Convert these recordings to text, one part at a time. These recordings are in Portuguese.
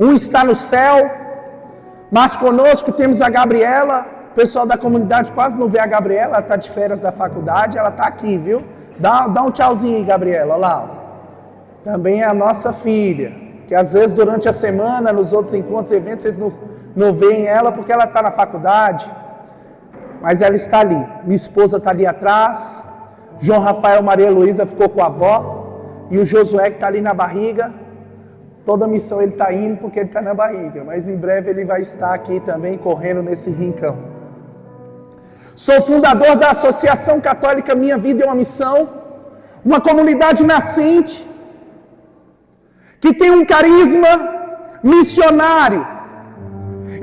Um está no céu, mas conosco temos a Gabriela. O pessoal da comunidade quase não vê a Gabriela, ela está de férias da faculdade, ela está aqui, viu? Dá um tchauzinho aí, Gabriela, olha lá. Também é a nossa filha, que às vezes durante a semana, nos outros encontros, eventos, vocês não veem ela porque ela está na faculdade. Mas ela está ali. Minha esposa está ali atrás. João Rafael Maria Luísa ficou com a avó. E o Josué que está ali na barriga. Toda missão ele está indo porque ele está na barriga. Mas em breve ele vai estar aqui também correndo nesse rincão. Sou fundador da Associação Católica Minha Vida é uma Missão. Uma comunidade nascente. Que tem um carisma missionário.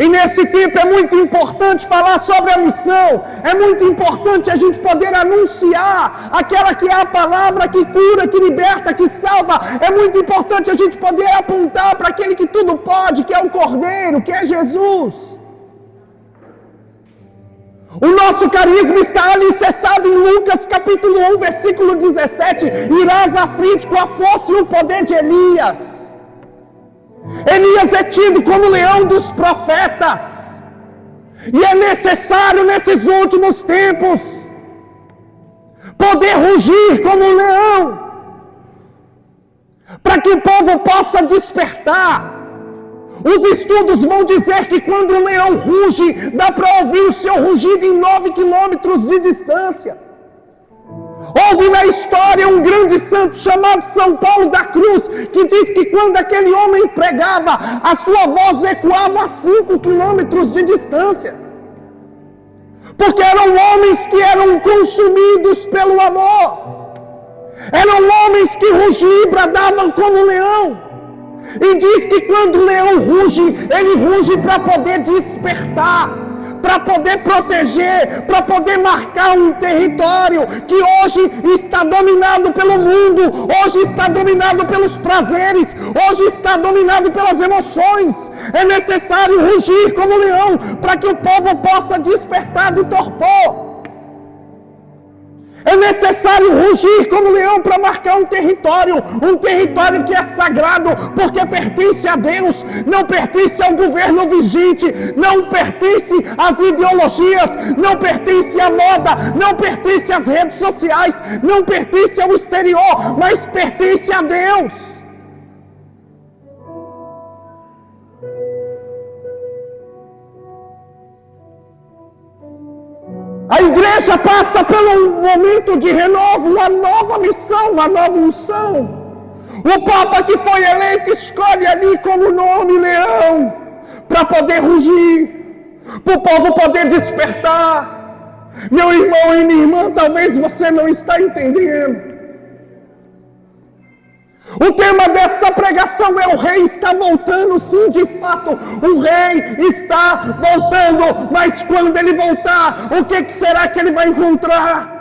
E nesse tempo é muito importante falar sobre a missão. É muito importante a gente poder anunciar aquela que é a palavra que cura, que liberta, que salva. É muito importante a gente poder apontar para aquele que tudo pode, que é o Cordeiro, que é Jesus. O nosso carisma está alicerçado em Lucas capítulo 1, versículo 17. Irás à frente com a força e o poder de Elias. Elias é tido como leão dos profetas. E é necessário nesses últimos tempos poder rugir como um leão, para que o povo possa despertar. Os estudos vão dizer que quando o leão ruge, dá para ouvir o seu rugido em 9 quilômetros de distância. Houve na história um grande santo chamado São Paulo da Cruz, que diz que quando aquele homem pregava, a sua voz ecoava a 5 quilômetros de distância. Porque eram homens que eram consumidos pelo amor. Eram homens que rugiam e bradavam como leão. E diz que quando o leão ruge, ele ruge para poder despertar, para poder proteger, para poder marcar um território que hoje está dominado pelo mundo, hoje está dominado pelos prazeres, hoje está dominado pelas emoções. É necessário rugir como leão para que o povo possa despertar do torpor. É necessário rugir como leão para marcar um território que é sagrado, porque pertence a Deus, não pertence ao governo vigente, não pertence às ideologias, não pertence à moda, não pertence às redes sociais, não pertence ao exterior, mas pertence a Deus. A igreja passa pelo momento de renovo, uma nova missão, uma nova unção. O Papa que foi eleito escolhe ali como nome leão, para poder rugir, para o povo poder despertar. Meu irmão e minha irmã, talvez você não está entendendo. O tema dessa pregação é: o rei está voltando. Sim, de fato, o rei está voltando, mas quando ele voltar, o que será que ele vai encontrar?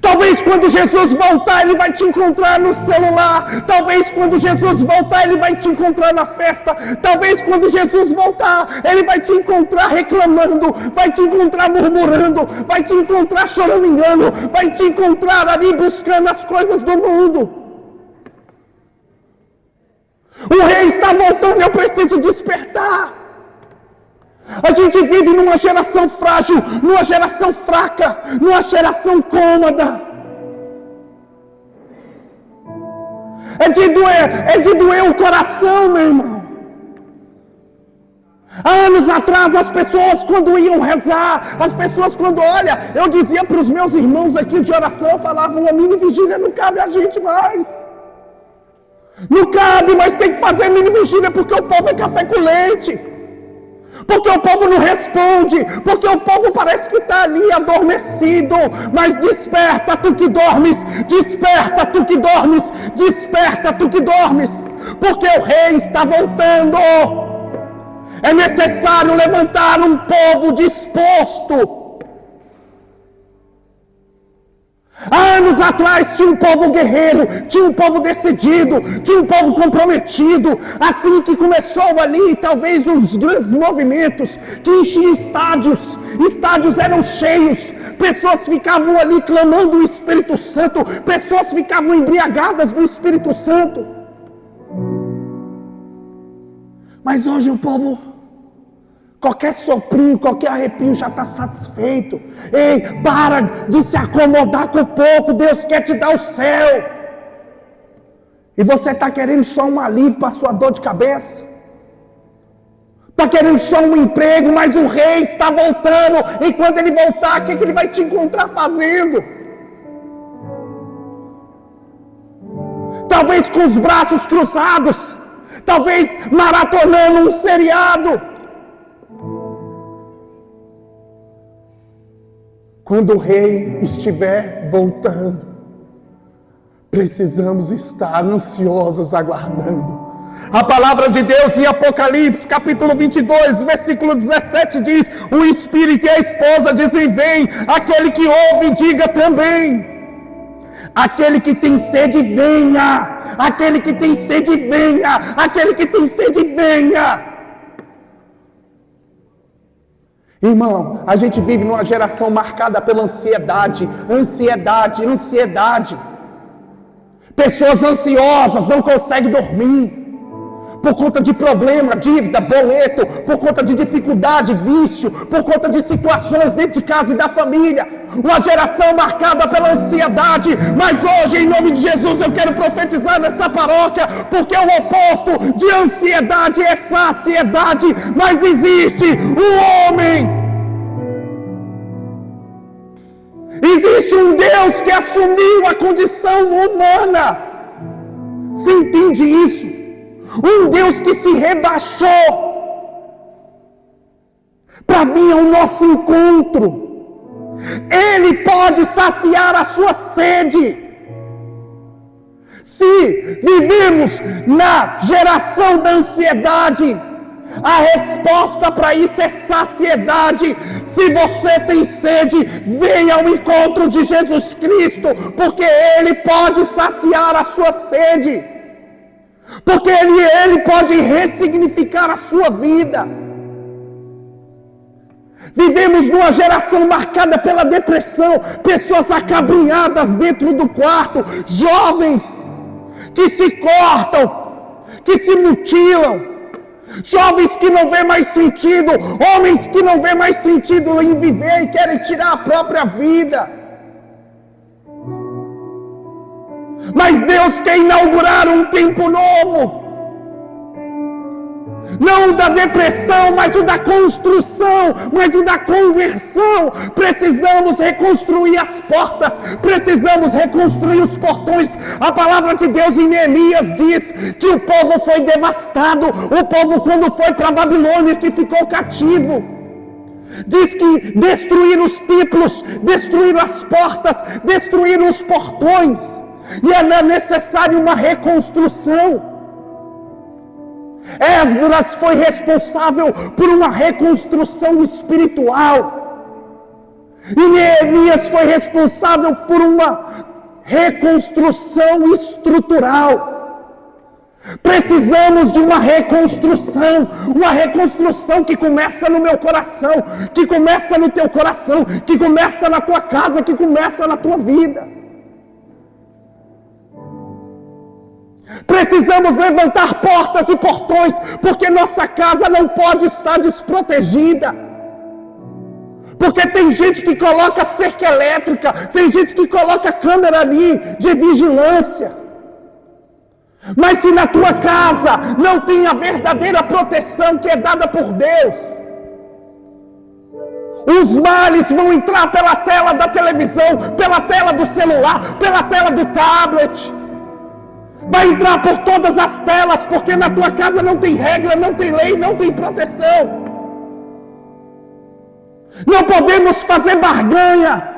Talvez quando Jesus voltar, ele vai te encontrar no celular. Talvez quando Jesus voltar, ele vai te encontrar na festa. Talvez quando Jesus voltar, ele vai te encontrar reclamando, vai te encontrar murmurando, vai te encontrar chorando engano, vai te encontrar ali buscando as coisas do mundo. O rei está voltando, eu preciso despertar. A gente vive numa geração frágil, numa geração fraca, numa geração cômoda. É de doer o coração, meu irmão. Há anos atrás, as pessoas quando iam rezar, as pessoas quando, olha, eu dizia para os meus irmãos aqui de oração, eu falava: uma mini vigília não cabe a gente mais. Não cabe, mas tem que fazer mini vigília, porque o povo é café com leite. Porque o povo não responde, porque o povo parece que está ali adormecido. Mas desperta tu que dormes, desperta tu que dormes, desperta tu que dormes, porque o rei está voltando. É necessário levantar um povo disposto. Há anos atrás tinha um povo guerreiro, tinha um povo decidido, tinha um povo comprometido. Assim que começou ali, talvez os grandes movimentos que enchiam estádios, estádios eram cheios, pessoas ficavam ali clamando o Espírito Santo, pessoas ficavam embriagadas do Espírito Santo. Mas hoje o povo, qualquer soprinho, qualquer arrepio já está satisfeito. Ei, para de se acomodar com pouco, Deus quer te dar o céu. E você está querendo só um alívio para a sua dor de cabeça? Está querendo só um emprego, mas o rei está voltando. E quando ele voltar, o que ele vai te encontrar fazendo? Talvez com os braços cruzados. Talvez maratonando um seriado. Quando o rei estiver voltando, precisamos estar ansiosos aguardando. A palavra de Deus em Apocalipse, capítulo 22, versículo 17 diz: o Espírito e a esposa dizem: vem. Aquele que ouve, diga também. Aquele que tem sede, venha. Aquele que tem sede, venha. Aquele que tem sede, venha. Irmão, a gente vive numa geração marcada pela ansiedade. Pessoas ansiosas não conseguem dormir. Por conta de problema, dívida, boleto, por conta de dificuldade, vício, por conta de situações dentro de casa e da família. Uma geração marcada pela ansiedade. Mas hoje, em nome de Jesus, eu quero profetizar nessa paróquia, porque o oposto de ansiedade é saciedade. Mas existe um homem. Existe um Deus que assumiu a condição humana. Você entende isso? Um Deus que se rebaixou para vir ao nosso encontro. Ele pode saciar a sua sede. Se vivemos na geração da ansiedade, a resposta para isso é saciedade. Se você tem sede, venha ao encontro de Jesus Cristo, porque Ele pode saciar a sua sede. Porque Ele pode ressignificar a sua vida. Vivemos numa geração marcada pela depressão. Pessoas acabrunhadas dentro do quarto. Jovens que se cortam, que se mutilam. Jovens que não vêem mais sentido. Homens que não vêem mais sentido em viver e querem tirar a própria vida. Mas Deus quer inaugurar um tempo novo. Não o da depressão, mas o da construção, mas o da conversão. Precisamos reconstruir as portas, precisamos reconstruir os portões. A palavra de Deus em Neemias diz que o povo foi devastado. O povo, quando foi para a Babilônia, que ficou cativo, diz que destruíram os templos, destruíram as portas, destruíram os portões. E é necessário uma reconstrução. Esdras foi responsável por uma reconstrução espiritual. E Neemias foi responsável por uma reconstrução estrutural. Precisamos de uma reconstrução que começa no meu coração, que começa no teu coração, que começa na tua casa, que começa na tua vida. Precisamos levantar portas e portões, porque nossa casa não pode estar desprotegida. Porque tem gente que coloca cerca elétrica, tem gente que coloca câmera ali de vigilância. Mas se na tua casa não tem a verdadeira proteção que é dada por Deus, os males vão entrar pela tela da televisão, pela tela do celular, pela tela do tablet. Vai entrar por todas as telas, porque na tua casa não tem regra, não tem lei, não tem proteção. Não podemos fazer barganha.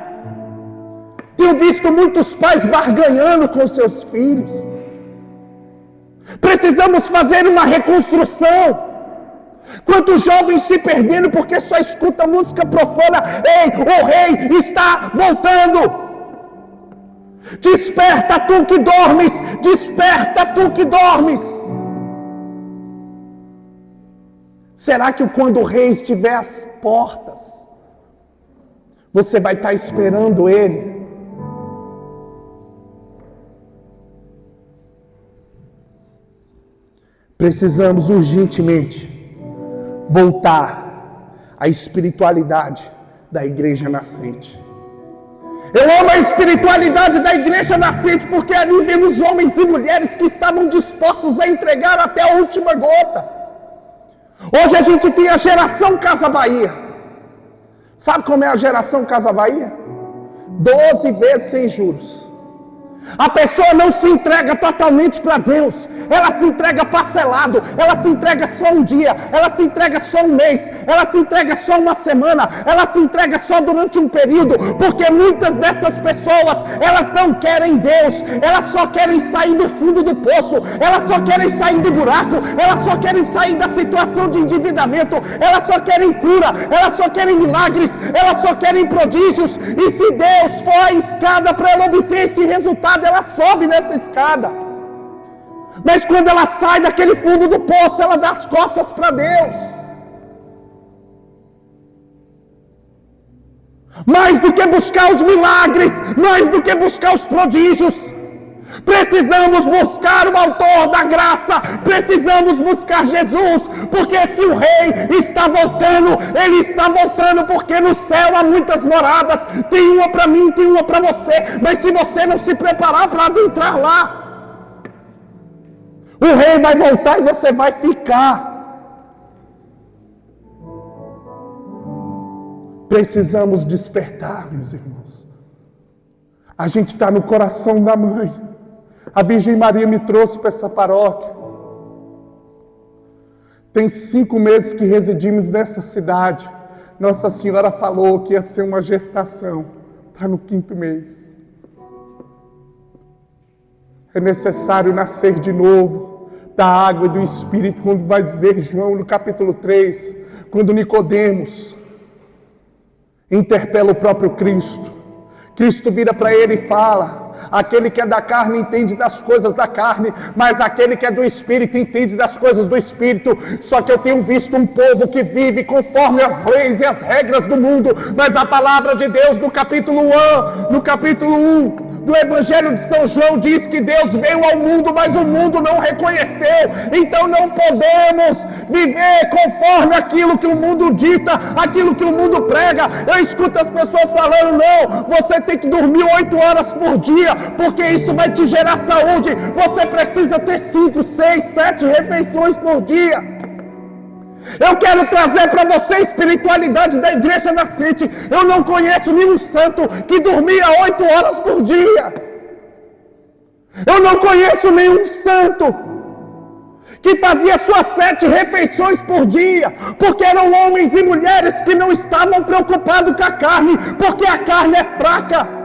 Tenho visto muitos pais barganhando com seus filhos. Precisamos fazer uma reconstrução. Quantos jovens se perderam porque só escuta música profana? Ei, o rei está voltando. Desperta tu que dormes, desperta tu que dormes. Será que quando o rei estiver às portas, você vai estar esperando ele? Precisamos urgentemente voltar à espiritualidade da igreja nascente. Eu amo a espiritualidade da igreja nascente porque ali vemos homens e mulheres que estavam dispostos a entregar até a última gota. Hoje a gente tem a geração Casa Bahia. Sabe como é a geração Casa Bahia? 12 vezes sem juros. A pessoa não se entrega totalmente para Deus, ela se entrega parcelado, ela se entrega só um dia, ela se entrega só um mês, ela se entrega só uma semana, ela se entrega só durante um período, porque muitas dessas pessoas, elas não querem Deus, elas só querem sair do fundo do poço, elas só querem sair do buraco, elas só querem sair da situação de endividamento, elas só querem cura, elas só querem milagres, elas só querem prodígios, e se Deus for a escada para ela obter esse resultado, ela sobe nessa escada. Mas quando ela sai daquele fundo do poço, ela dá as costas para Deus. Mais do que buscar os milagres, mais do que buscar os prodígios, precisamos buscar o autor da graça, precisamos buscar Jesus, porque se o rei está voltando, ele está voltando porque no céu há muitas moradas, tem uma para mim, tem uma para você, mas se você não se preparar para adentrar lá, o rei vai voltar e você vai ficar. Precisamos despertar, meus irmãos. A gente está no coração da mãe. A Virgem Maria me trouxe para essa paróquia. Tem 5 meses que residimos nessa cidade. Nossa Senhora falou que ia ser uma gestação. Está no 5º mês. É necessário nascer de novo da água e do Espírito, quando vai dizer João no capítulo 3, quando Nicodemos interpela o próprio Cristo. Cristo vira para ele e fala: aquele que é da carne entende das coisas da carne, mas aquele que é do Espírito entende das coisas do Espírito. Só que eu tenho visto um povo que vive conforme as leis e as regras do mundo, mas a palavra de Deus no capítulo 1 do Evangelho de São João diz que Deus veio ao mundo, mas o mundo não reconheceu. Então não podemos viver conforme aquilo que o mundo dita, aquilo que o mundo prega. Eu escuto as pessoas falando: não, você tem que dormir 8 horas por dia, porque isso vai te gerar saúde. Você precisa ter 5, 6, 7 refeições por dia. Eu quero trazer para você a espiritualidade da igreja nascente. Eu não conheço nenhum santo que dormia 8 horas por dia. Eu não conheço nenhum santo que fazia suas 7 refeições por dia, porque eram homens e mulheres que não estavam preocupados com a carne, porque a carne é fraca.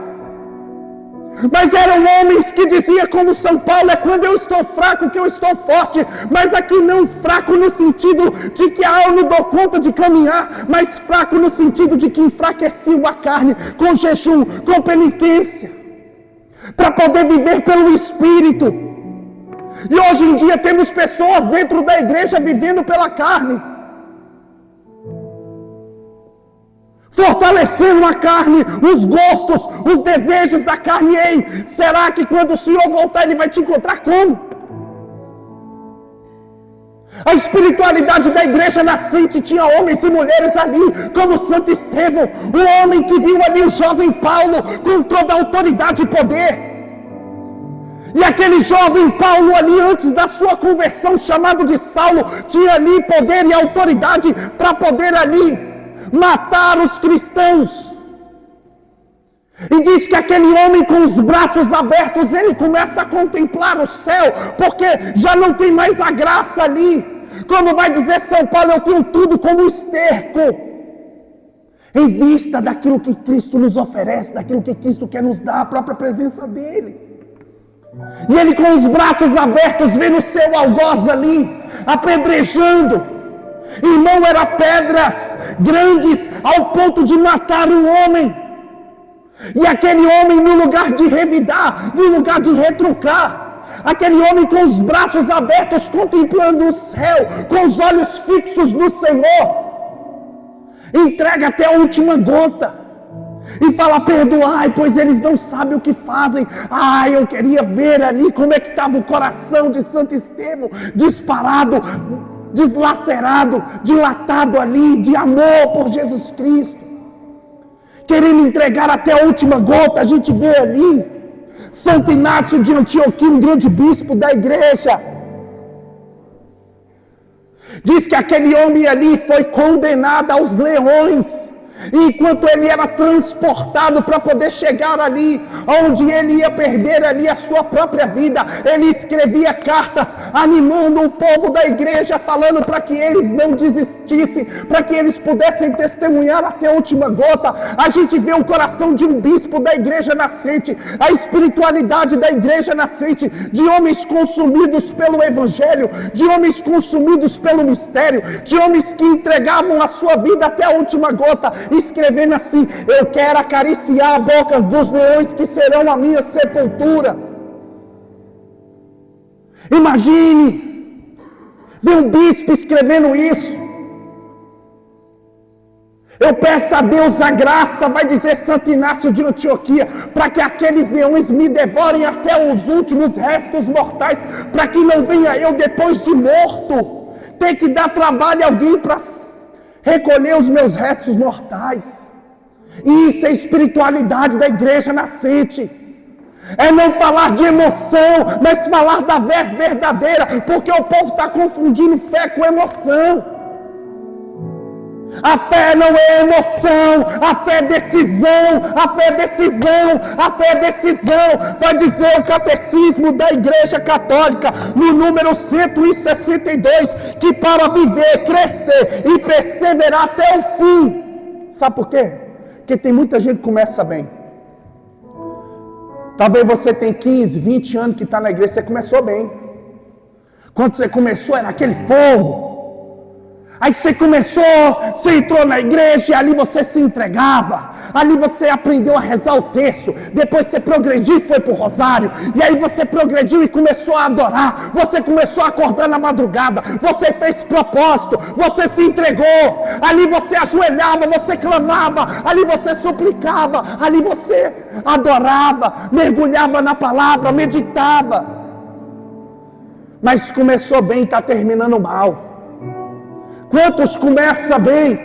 Mas eram homens que diziam, como São Paulo: é quando eu estou fraco que eu estou forte. Mas aqui não fraco no sentido de que eu não dou conta de caminhar, mas fraco no sentido de que enfraqueciam a carne com jejum, com penitência, para poder viver pelo Espírito. E hoje em dia temos pessoas dentro da igreja vivendo pela carne, fortalecendo a carne, os gostos, os desejos da carne. Ei, será que quando o Senhor voltar Ele vai te encontrar como? A espiritualidade da igreja nascente tinha homens e mulheres ali, como Santo Estevão, o homem que viu ali o jovem Paulo com toda a autoridade e poder. E aquele jovem Paulo ali, antes da sua conversão, chamado de Saulo, tinha ali poder e autoridade para poder ali matar os cristãos. E diz que aquele homem com os braços abertos, ele começa a contemplar o céu, porque já não tem mais a graça ali. Como vai dizer São Paulo: eu tenho tudo como esterco, em vista daquilo que Cristo nos oferece, daquilo que Cristo quer nos dar, a própria presença dele. E ele com os braços abertos, vendo o seu algoz ali, apedrejando. Irmão, eram pedras grandes ao ponto de matar o homem. E aquele homem, no lugar de revidar, no lugar de retrucar, aquele homem com os braços abertos, contemplando o céu, com os olhos fixos no Senhor, entrega até a última gota. E fala: perdoai, pois eles não sabem o que fazem. Eu queria ver ali como é que estava o coração de Santo Estevão, disparado, deslacerado, dilatado ali, de amor por Jesus Cristo, querendo entregar até a última gota. A gente vê ali Santo Inácio de Antioquia, um grande bispo da igreja, diz que aquele homem ali foi condenado aos leões, enquanto ele era transportado para poder chegar ali, onde ele ia perder ali a sua própria vida, ele escrevia cartas animando o povo da igreja, falando para que eles não desistissem, para que eles pudessem testemunhar até a última gota. A gente vê o coração de um bispo da igreja nascente, a espiritualidade da igreja nascente, de homens consumidos pelo evangelho, de homens consumidos pelo mistério, de homens que entregavam a sua vida até a última gota, escrevendo assim: eu quero acariciar a boca dos leões que serão a minha sepultura. Imagine ver um bispo escrevendo isso. Eu peço a Deus a graça, vai dizer Santo Inácio de Antioquia, para que aqueles leões me devorem até os últimos restos mortais, para que não venha eu, depois de morto, ter que dar trabalho a alguém para recolher os meus restos mortais. Isso é espiritualidade da igreja nascente. É não falar de emoção, mas falar da fé verdadeira, porque o povo está confundindo fé com emoção. A fé não é emoção, a fé é decisão, a fé é decisão, a fé é decisão. Vai dizer o catecismo da Igreja Católica, no número 162, que para viver, crescer e perseverar até o fim. Sabe por quê? Porque tem muita gente que começa bem. Talvez você tenha 15, 20 anos que está na igreja, você começou bem. Quando você começou era aquele fogo. Aí você começou, você entrou na igreja e ali você se entregava. Ali você aprendeu a rezar o terço. Depois você progrediu e foi para o rosário. E aí você progrediu e começou a adorar. Você começou a acordar na madrugada. Você fez propósito. Você se entregou. Ali você ajoelhava, você clamava. Ali você suplicava. Ali você adorava, mergulhava na palavra, meditava. Mas começou bem e está terminando mal. Quantos começam bem?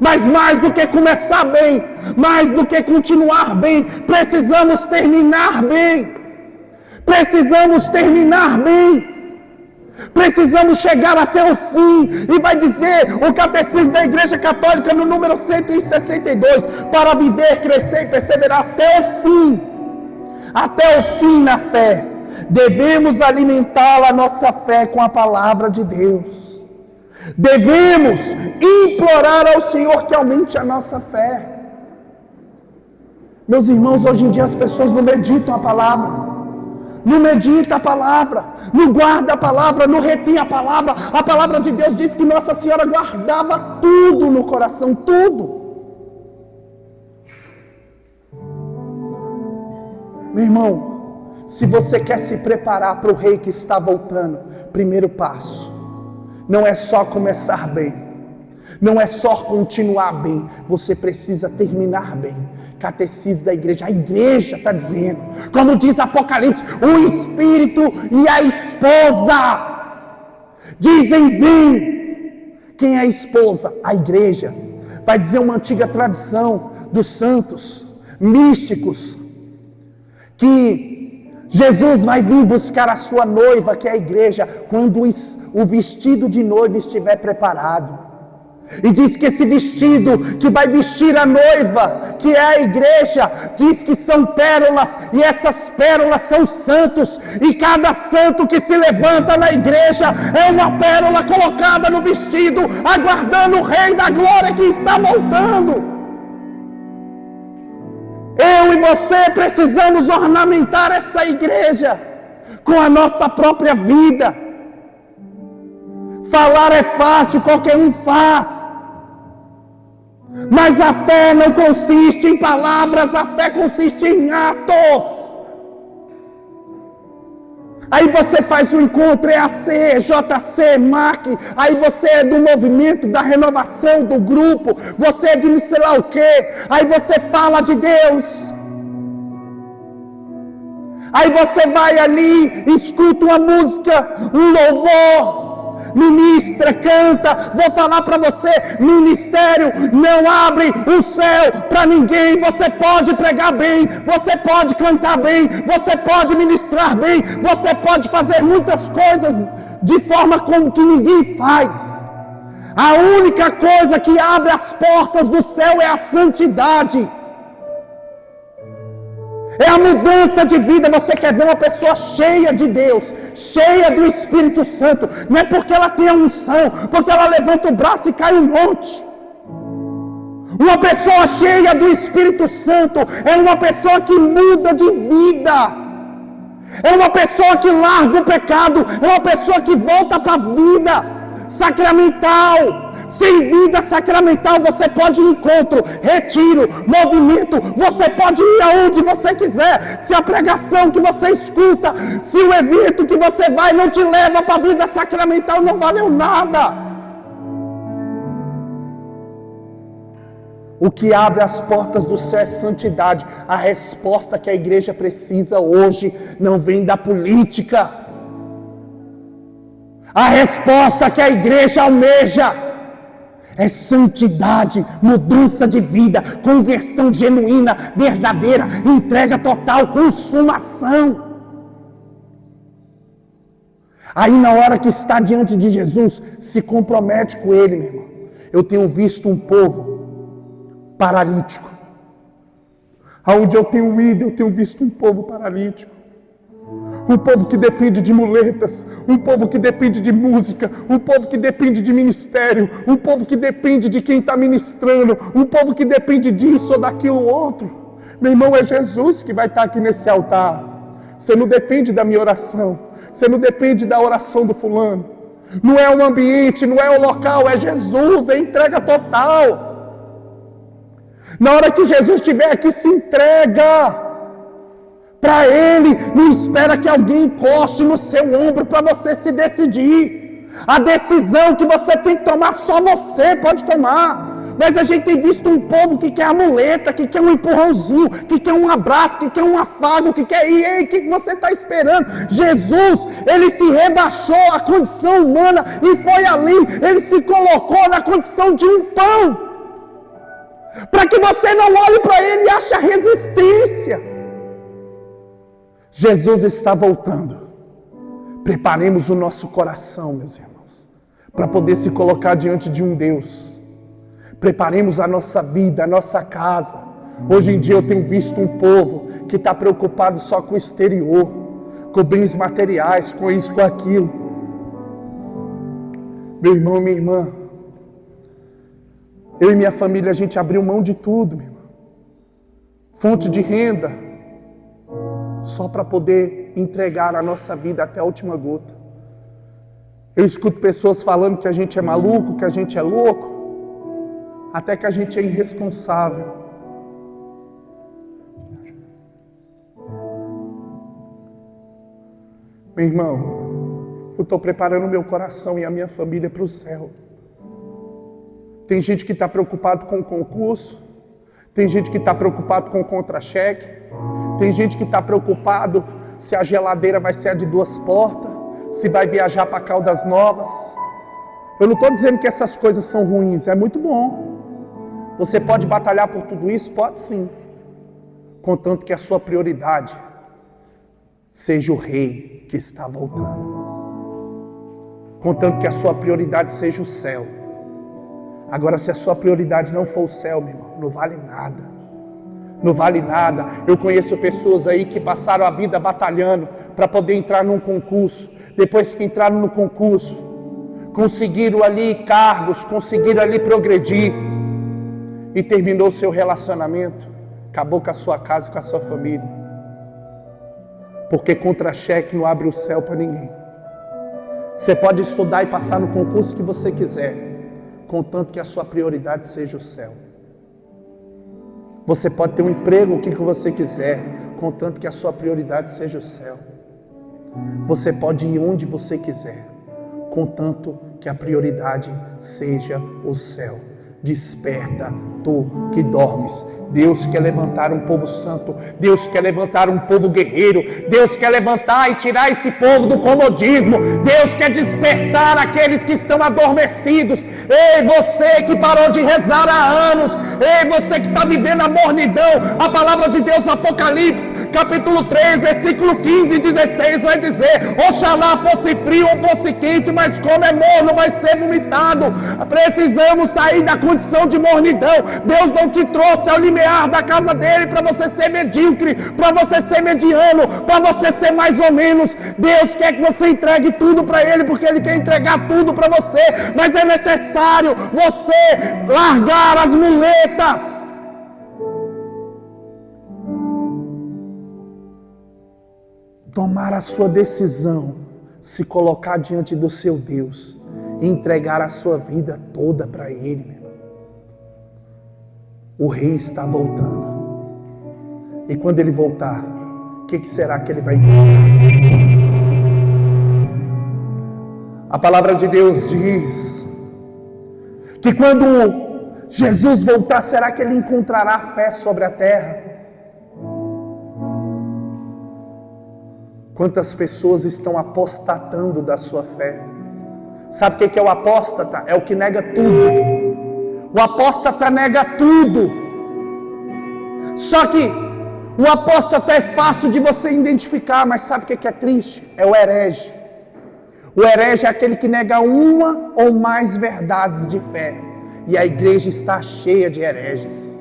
Mas mais do que começar bem, mais do que continuar bem, precisamos terminar bem. Precisamos terminar bem. Precisamos chegar até o fim. E vai dizer o catecismo da Igreja Católica no número 162, para viver, crescer e perseverar até o fim. Até o fim na fé. Devemos alimentar a nossa fé com a palavra de Deus. Devemos implorar ao Senhor que aumente a nossa fé. Meus irmãos, hoje em dia as pessoas não meditam a palavra, não meditam a palavra, não guardam a palavra, não retêm a palavra. A palavra de Deus diz que Nossa Senhora guardava tudo no coração, tudo. Meu irmão, se você quer se preparar para o rei que está voltando, primeiro passo: não é só começar bem, não é só continuar bem, você precisa terminar bem. Catecismo da igreja, a igreja está dizendo, como diz Apocalipse, o Espírito e a esposa dizem: vem. Quem é a esposa? A igreja. Vai dizer uma antiga tradição dos santos místicos, que Jesus vai vir buscar a sua noiva, que é a igreja, quando o vestido de noiva estiver preparado. E diz que esse vestido que vai vestir a noiva, que é a igreja, diz que são pérolas, e essas pérolas são santos, e cada santo que se levanta na igreja é uma pérola colocada no vestido, aguardando o Rei da Glória que está voltando. Eu e você precisamos ornamentar essa igreja com a nossa própria vida. Falar é fácil, qualquer um faz. Mas a fé não consiste em palavras, a fé consiste em atos. Aí você faz o encontro EAC, JC, MAC, aí você é do movimento, da renovação, do grupo, você é de não sei lá o quê, aí você fala de Deus. Aí você vai ali, escuta uma música, um louvor, ministra, canta. Vou falar para você, ministério não abre o céu para ninguém. Você pode pregar bem, você pode cantar bem, você pode ministrar bem, você pode fazer muitas coisas de forma como que ninguém faz. A única coisa que abre as portas do céu é a santidade. É a mudança de vida. Você quer ver uma pessoa cheia de Deus, cheia do Espírito Santo. Não é porque ela tem a unção, porque ela levanta o braço e cai um monte. Uma pessoa cheia do Espírito Santo é uma pessoa que muda de vida. É uma pessoa que larga o pecado. É uma pessoa que volta para a vida sacramental. Sem vida sacramental você pode ir encontro, retiro, movimento, você pode ir aonde você quiser. Se a pregação que você escuta, se o evento que você vai não te leva para a vida sacramental, não valeu nada. O que abre as portas do céu é santidade. A resposta que a igreja precisa hoje não vem da política. A resposta que a igreja almeja é santidade, mudança de vida, conversão genuína, verdadeira, entrega total, consumação. Aí na hora que está diante de Jesus, se compromete com Ele, meu irmão. Eu tenho visto um povo paralítico. Aonde eu tenho ido, eu tenho visto um povo paralítico. Um povo que depende de muletas, um povo que depende de música, um povo que depende de ministério, um povo que depende de quem está ministrando, um povo que depende disso ou daquilo outro. Meu irmão, é Jesus que vai estar aqui nesse altar. Você não depende da minha oração, você não depende da oração do fulano. Não é o ambiente, não é o local, é Jesus, é entrega total. Na hora que Jesus estiver aqui, se entrega para Ele, não espera que alguém encoste no seu ombro para você se decidir. A decisão que você tem que tomar, só você pode tomar. Mas a gente tem visto um povo que quer a muleta, que quer um empurrãozinho, que quer um abraço, que quer um afago, que quer ir. Ei, o que você está esperando? Jesus, Ele se rebaixou à condição humana e foi ali, Ele se colocou na condição de um pão, para que você não olhe para Ele e ache a resistência. Jesus está voltando. Preparemos o nosso coração, meus irmãos, para poder se colocar diante de um Deus. Preparemos a nossa vida, a nossa casa. Hoje em dia eu tenho visto um povo que está preocupado só com o exterior, com bens materiais, com isso, com aquilo. Meu irmão, minha irmã, eu e minha família, a gente abriu mão de tudo, meu irmão. Fonte de renda, só para poder entregar a nossa vida até a última gota. Eu escuto pessoas falando que a gente é maluco, que a gente é louco, até que a gente é irresponsável. Meu irmão, eu estou preparando meu coração e a minha família para o céu. Tem gente que está preocupado com o concurso, tem gente que está preocupado com o contra-cheque, tem gente que está preocupado se a geladeira vai ser a de 2 portas, se vai viajar para Caldas Novas. Eu não estou dizendo que essas coisas são ruins, é muito bom. Você pode batalhar por tudo isso? Pode sim. Contanto que a sua prioridade seja o Rei que está voltando. Contanto que a sua prioridade seja o céu. Agora, se a sua prioridade não for o céu, meu irmão, não vale nada. Não vale nada. Eu conheço pessoas aí que passaram a vida batalhando para poder entrar num concurso. Depois que entraram no concurso, conseguiram ali cargos, conseguiram ali progredir. E terminou o seu relacionamento. Acabou com a sua casa e com a sua família. Porque contra-cheque não abre o céu para ninguém. Você pode estudar e passar no concurso que você quiser, contanto que a sua prioridade seja o céu. Você pode ter um emprego, o que você quiser, contanto que a sua prioridade seja o céu. Você pode ir onde você quiser, contanto que a prioridade seja o céu. Desperta, tu que dormes. Deus quer levantar um povo santo. Deus quer levantar um povo guerreiro. Deus quer levantar e tirar esse povo do comodismo. Deus quer despertar aqueles que estão adormecidos. Ei, você que parou de rezar há anos. Ei, você que está vivendo a mornidão. A palavra de Deus, Apocalipse, capítulo 3, versículo 15 e 16, vai dizer: oxalá fosse frio ou fosse quente, mas como é morno, vai ser vomitado. Precisamos sair da condição de mornidão. Deus não te trouxe ao limiar da casa dele para você ser medíocre, para você ser mediano, para você ser mais ou menos. Deus quer que você entregue tudo para ele, porque ele quer entregar tudo para você, mas é necessário você largar as muletas. Tomar a sua decisão, se colocar diante do seu Deus e entregar a sua vida toda para ele, meu irmão. O rei está voltando. E quando ele voltar, o que será que ele vai encontrar? A palavra de Deus diz que quando Jesus voltar, será que ele encontrará fé sobre a terra? Quantas pessoas estão apostatando da sua fé? Sabe o que é o apóstata? É o que nega tudo. O apóstata nega tudo. Só que o apóstata é fácil de você identificar, mas sabe o que é triste? É o herege. O herege é aquele que nega uma ou mais verdades de fé. E a igreja está cheia de hereges.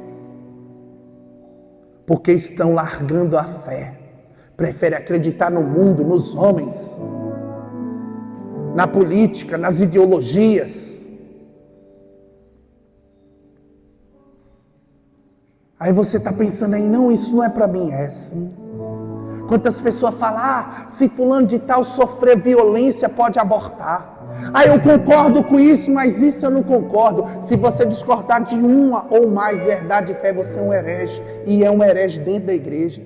Porque estão largando a fé. Prefere acreditar no mundo, nos homens, na política, nas ideologias. Aí você está pensando aí, não, isso não é para mim, é sim. Quantas pessoas falam, se fulano de tal sofrer violência, pode abortar. Eu concordo com isso, mas isso eu não concordo. Se você discordar de uma ou mais verdade de fé, você é um herege. E é um herege dentro da igreja.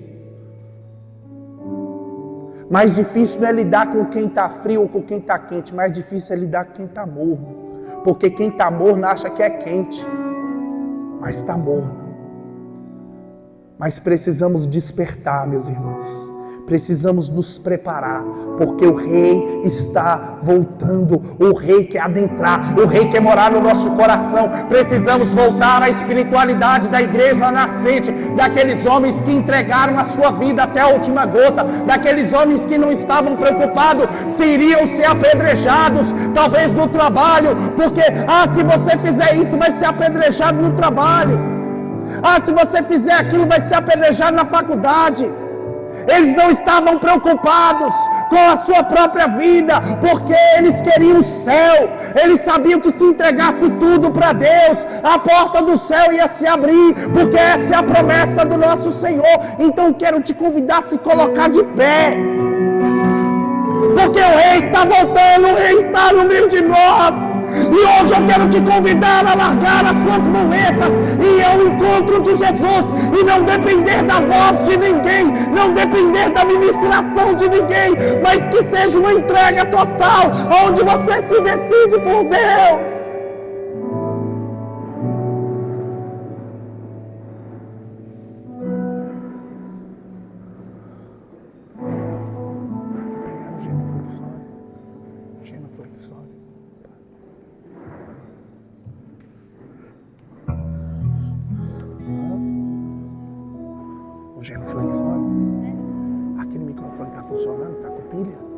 Mais difícil não é lidar com quem está frio ou com quem está quente. Mais difícil é lidar com quem está morno. Porque quem está morno acha que é quente. Mas está morno. Mas precisamos despertar, meus irmãos. Precisamos nos preparar. Porque o rei está voltando. O rei quer adentrar. O rei quer morar no nosso coração. Precisamos voltar à espiritualidade da igreja nascente. Daqueles homens que entregaram a sua vida até a última gota. Daqueles homens que não estavam preocupados se iriam ser apedrejados. Talvez no trabalho. Porque, se você fizer isso, vai ser apedrejado no trabalho. Se você fizer aquilo, vai ser apedrejado na faculdade. Eles não estavam preocupados com a sua própria vida, porque eles queriam o céu. Eles sabiam que se entregasse tudo para Deus, a porta do céu ia se abrir, porque essa é a promessa do nosso Senhor. Então quero te convidar a se colocar de pé, porque o rei está voltando, o rei está no meio de nós. E hoje eu quero te convidar a largar as suas muletas e ir ao encontro de Jesus, e não depender da voz de ninguém, não depender da ministração de ninguém, mas que seja uma entrega total, onde você se decide por Deus. O genuflexório. Aquele microfone está funcionando? Está com pilha?